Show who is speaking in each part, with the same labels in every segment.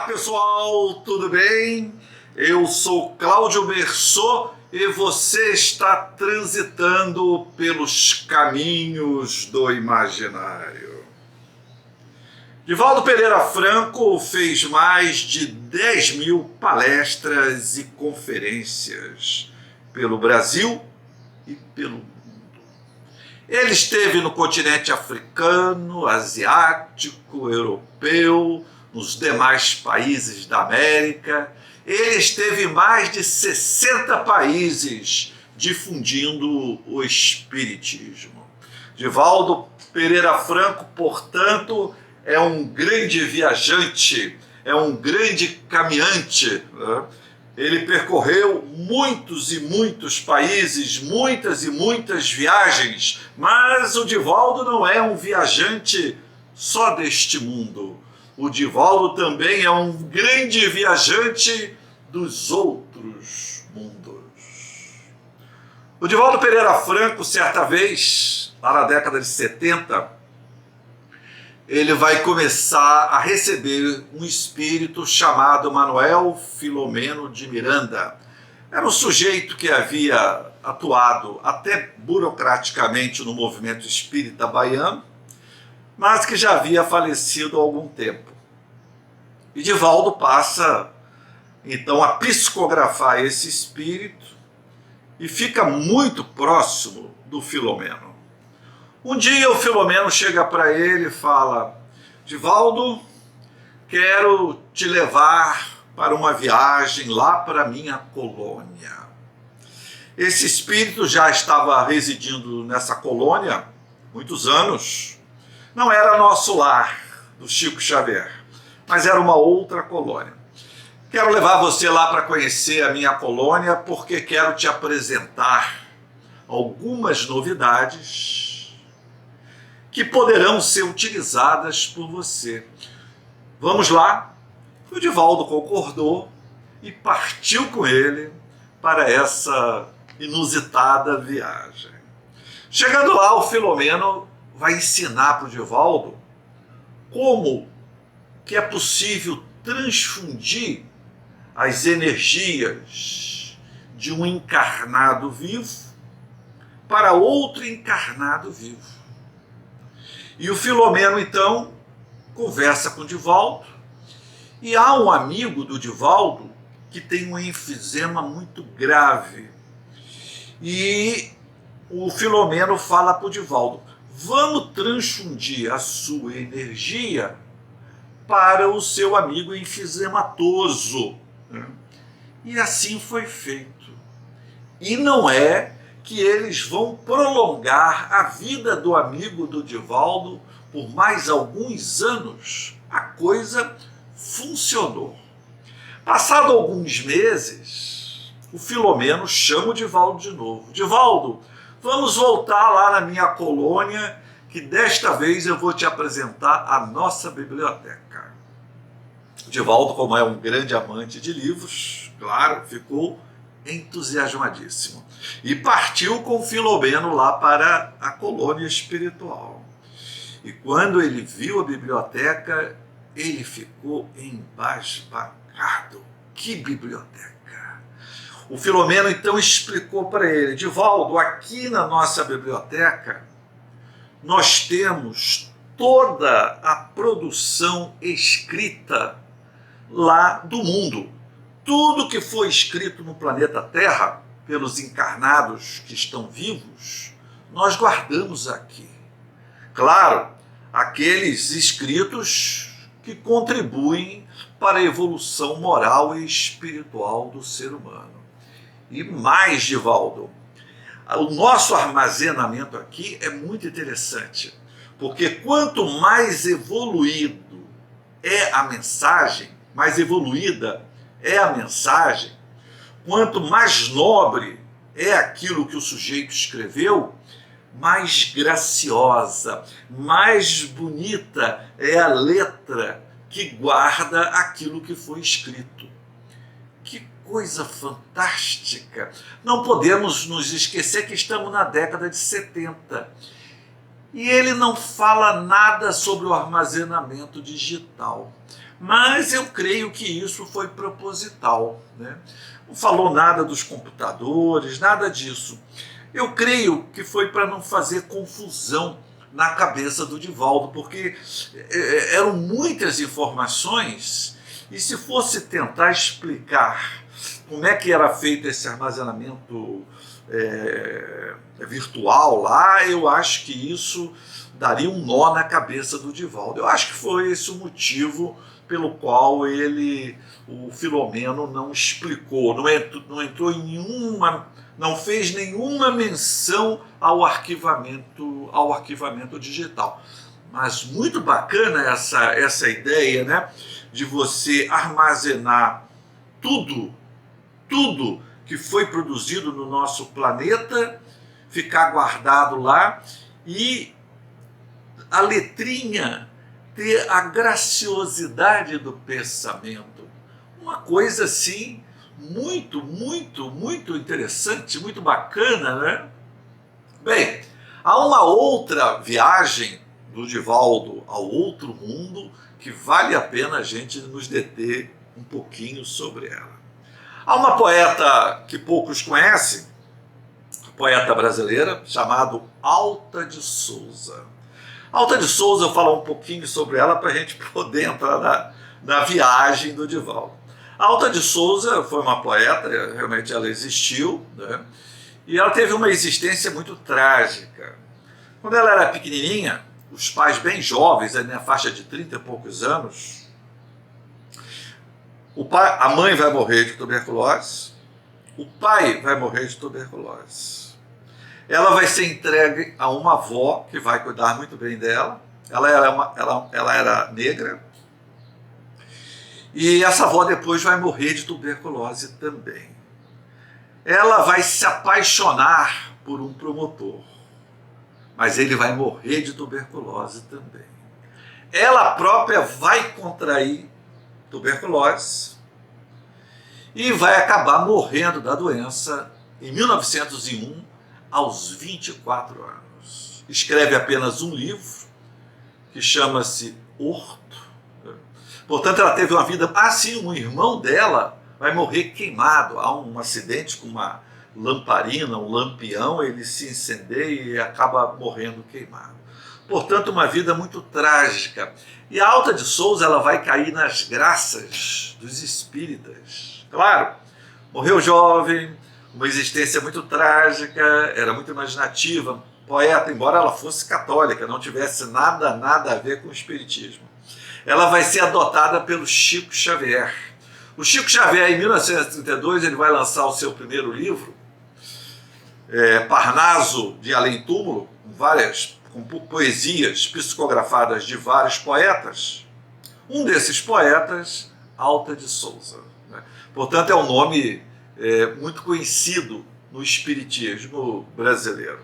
Speaker 1: Pessoal, tudo bem? Eu sou Cláudio Bersot e você está transitando pelos caminhos do imaginário. Divaldo Pereira Franco fez mais de 10.000 palestras e conferências pelo Brasil e pelo mundo. Ele esteve no continente africano, asiático, europeu, nos demais países da América. Ele esteve em mais de 60 países difundindo o espiritismo. Divaldo Pereira Franco, portanto, é um grande viajante, é um grande caminhante, né? Ele percorreu muitos e muitos países, muitas e muitas viagens, mas o Divaldo não é um viajante só deste mundo. O Divaldo também é um grande viajante dos outros mundos. O Divaldo Pereira Franco, certa vez, lá na década de 70, ele vai começar a receber um espírito chamado Manuel Filomeno de Miranda. Era um sujeito que havia atuado até burocraticamente no movimento espírita baiano, mas que já havia falecido há algum tempo. E Divaldo passa, então, a psicografar esse espírito e fica muito próximo do Filomeno. Um dia o Filomeno chega para ele e fala: Divaldo, quero te levar para uma viagem lá para a minha colônia. Esse espírito já estava residindo nessa colônia há muitos anos. Não era nosso lar, do Chico Xavier, mas era uma outra colônia. Quero levar você lá para conhecer a minha colônia, porque quero te apresentar algumas novidades que poderão ser utilizadas por você. Vamos lá? O Divaldo concordou e partiu com ele para essa inusitada viagem. Chegando lá, o Filomeno vai ensinar para o Divaldo como que é possível transfundir as energias de um encarnado vivo para outro encarnado vivo. E o Filomeno, então, conversa com o Divaldo, e há um amigo do Divaldo que tem um enfisema muito grave. E o Filomeno fala para o Divaldo: vamos transfundir a sua energia para o seu amigo enfisematoso. E assim foi feito. E não é que eles vão prolongar a vida do amigo do Divaldo por mais alguns anos. A coisa funcionou. Passado alguns meses, o Filomeno chama o Divaldo de novo. Divaldo, vamos voltar lá na minha colônia, que desta vez eu vou te apresentar a nossa biblioteca. O Divaldo, como é um grande amante de livros, claro, ficou entusiasmadíssimo e partiu com o Filomeno lá para a colônia espiritual. E quando ele viu a biblioteca, ele ficou embasbacado. Que biblioteca! O Filomeno então explicou para ele: Divaldo, aqui na nossa biblioteca nós temos toda a produção escrita lá do mundo. Tudo que foi escrito no planeta Terra pelos encarnados que estão vivos, nós guardamos aqui. Claro, aqueles escritos que contribuem para a evolução moral e espiritual do ser humano. E mais, Divaldo, o nosso armazenamento aqui é muito interessante, porque quanto mais evoluído é a mensagem, mais evoluída é a mensagem, quanto mais nobre é aquilo que o sujeito escreveu, mais graciosa, mais bonita é a letra que guarda aquilo que foi escrito. Que coisa fantástica! Não podemos nos esquecer que estamos na década de 70. E ele não fala nada sobre o armazenamento digital. Mas eu creio que isso foi proposital, né? Não falou nada dos computadores, nada disso. Eu creio que foi para não fazer confusão na cabeça do Divaldo, porque eram muitas informações, e se fosse tentar explicar como é que era feito esse armazenamento virtual lá, eu acho que isso daria um nó na cabeça do Divaldo. Eu acho que foi esse o motivo pelo qual o Filomeno não explicou, não entrou em nenhuma, não fez nenhuma menção ao arquivamento digital. Mas muito bacana essa ideia, né, de você armazenar tudo que foi produzido no nosso planeta, ficar guardado lá e a letrinha ter a graciosidade do pensamento. Uma coisa assim muito, muito, muito interessante, muito bacana, né? Bem, há uma outra viagem do Divaldo ao outro mundo que vale a pena a gente nos deter um pouquinho sobre ela. Há uma poeta que poucos conhecem, poeta brasileira, chamada Alta de Souza. Alta de Souza, eu vou falar um pouquinho sobre ela para a gente poder entrar na viagem do Divaldo. Alta de Souza foi uma poeta, realmente ela existiu, né? E ela teve uma existência muito trágica. Quando ela era pequenininha, os pais bem jovens, na faixa de 30 e poucos anos, a mãe vai morrer de tuberculose, o pai vai morrer de tuberculose. Ela vai ser entregue a uma avó que vai cuidar muito bem dela. Ela era negra. E essa avó depois vai morrer de tuberculose também. Ela vai se apaixonar por um promotor, mas ele vai morrer de tuberculose também. Ela própria vai contrair tuberculose e vai acabar morrendo da doença em 1901, aos 24 anos. Escreve apenas um livro, que chama-se Horto. Portanto, ela teve uma vida assim, um irmão dela vai morrer queimado. Há um acidente com uma lamparina, um lampião, ele se incendeia e acaba morrendo queimado. Portanto, uma vida muito trágica. E a Alta de Souza, ela vai cair nas graças dos espíritas. Claro, morreu jovem, uma existência muito trágica, era muito imaginativa, poeta, embora ela fosse católica, não tivesse nada a ver com o espiritismo. Ela vai ser adotada pelo Chico Xavier. O Chico Xavier, em 1932, ele vai lançar o seu primeiro livro, Parnaso de Além Túmulo, com poesias psicografadas de vários poetas. Um desses poetas, Alta de Souza, né? Portanto, é um nome muito conhecido no espiritismo brasileiro.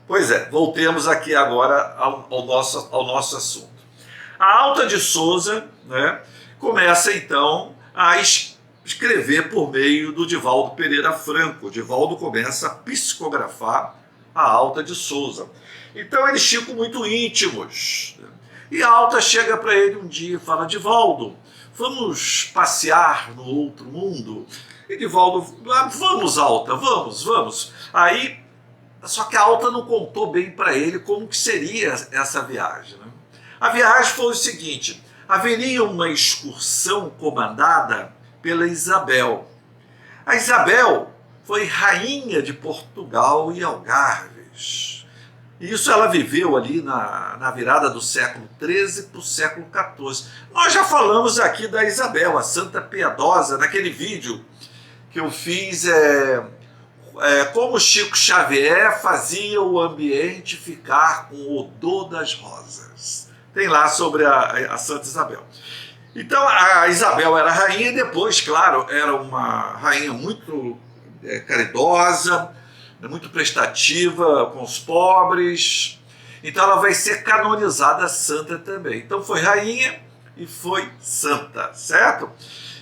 Speaker 1: Pois é, voltemos aqui agora ao nosso assunto. A Alta de Souza, né, começa então a escrever por meio do Divaldo Pereira Franco. O Divaldo começa a psicografar a Alta de Souza. Então eles ficam muito íntimos, né? E a Alta chega para ele um dia e fala: Divaldo, vamos passear no outro mundo? E Divaldo, vamos, Alta, vamos. Aí, só que a Alta não contou bem para ele como que seria essa viagem, né? A viagem foi o seguinte: haveria uma excursão comandada pela Isabel. A Isabel foi rainha de Portugal e Algarves. Isso ela viveu ali na virada do século XIII para o século XIV. Nós já falamos aqui da Isabel, a Santa Piedosa, naquele vídeo que eu fiz, como Chico Xavier fazia o ambiente ficar com o odor das rosas. Tem lá sobre a Santa Isabel. Então a Isabel era rainha e depois, claro, era uma rainha muito caridosa, muito prestativa com os pobres. Então ela vai ser canonizada santa também. Então foi rainha e foi santa, certo?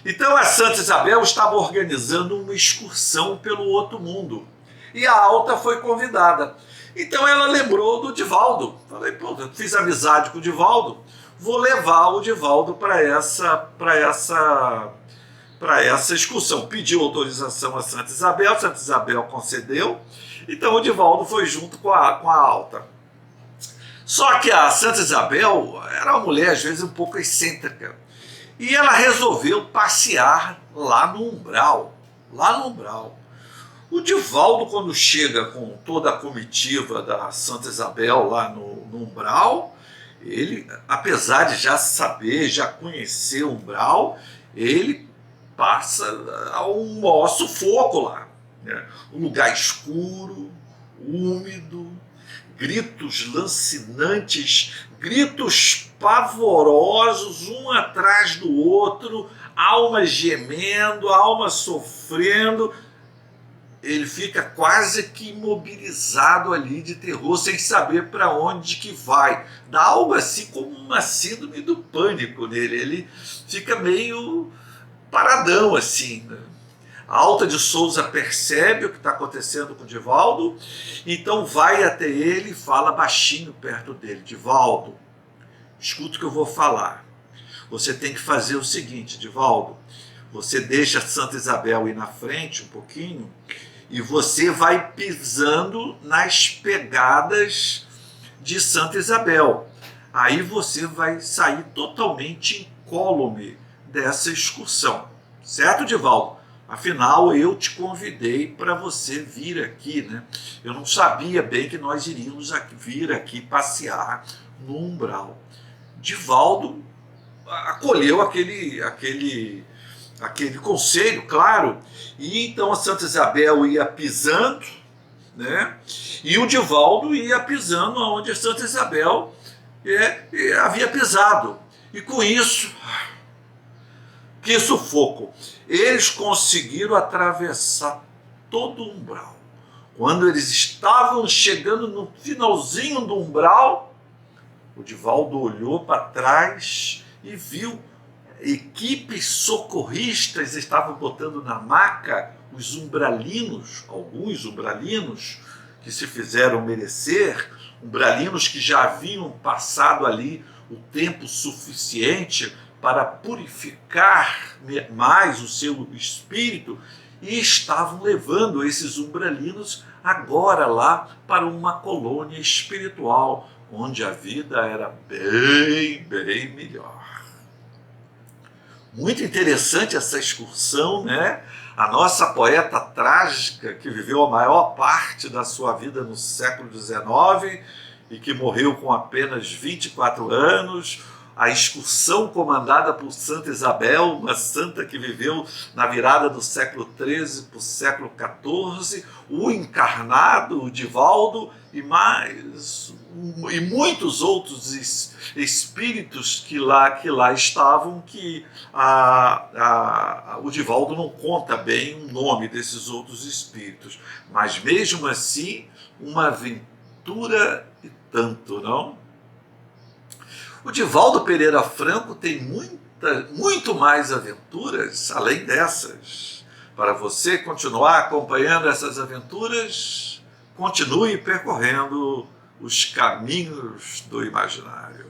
Speaker 1: Então a Santa Isabel estava organizando uma excursão pelo outro mundo. E a Alta foi convidada. Então ela lembrou do Divaldo. Falei, pô, eu fiz amizade com o Divaldo. vou levar o Divaldo para essa excursão. Pediu autorização a Santa Isabel concedeu, então o Divaldo foi junto com a Alta. Só que a Santa Isabel era uma mulher, às vezes, um pouco excêntrica, e ela resolveu passear lá no umbral. O Divaldo, quando chega com toda a comitiva da Santa Isabel lá no umbral, ele, apesar de já saber, já conhecer o umbral, ele passa um maior sufoco lá, né? Um lugar escuro, úmido, gritos lancinantes, gritos pavorosos, um atrás do outro, alma gemendo, alma sofrendo. Ele fica quase que imobilizado ali de terror, sem saber para onde que vai. Dá algo assim como uma síndrome do pânico nele. Ele fica meio paradão assim, né? A Alta de Souza percebe o que está acontecendo com o Divaldo, então vai até ele e fala baixinho perto dele: Divaldo, escuta o que eu vou falar. Você tem que fazer o seguinte, Divaldo, você deixa Santa Isabel ir na frente um pouquinho e você vai pisando nas pegadas de Santa Isabel. Aí você vai sair totalmente incólume dessa excursão. Certo, Divaldo? Afinal, eu te convidei para você vir aqui, né? Eu não sabia bem que nós iríamos vir aqui passear no umbral. Divaldo acolheu aquele conselho, claro, e então a Santa Isabel ia pisando, né? E o Divaldo ia pisando onde a Santa Isabel havia pisado. E com isso, que sufoco! Eles conseguiram atravessar todo o umbral. Quando eles estavam chegando no finalzinho do umbral, o Divaldo olhou para trás e viu equipes socorristas estavam botando na maca os umbralinos, alguns umbralinos que se fizeram merecer, umbralinos que já haviam passado ali o tempo suficiente para purificar mais o seu espírito, e estavam levando esses umbralinos agora lá para uma colônia espiritual, onde a vida era bem melhor. Muito interessante essa excursão, né? A nossa poeta trágica, que viveu a maior parte da sua vida no século XIX e que morreu com apenas 24 anos, a excursão comandada por Santa Isabel, uma santa que viveu na virada do século XIII para o século XIV, o encarnado, o Divaldo, e muitos outros espíritos que lá estavam, que o Divaldo não conta bem o nome desses outros espíritos, mas mesmo assim uma aventura e tanto, não? O Divaldo Pereira Franco tem muito mais aventuras além dessas. Para você continuar acompanhando essas aventuras, continue percorrendo os caminhos do imaginário.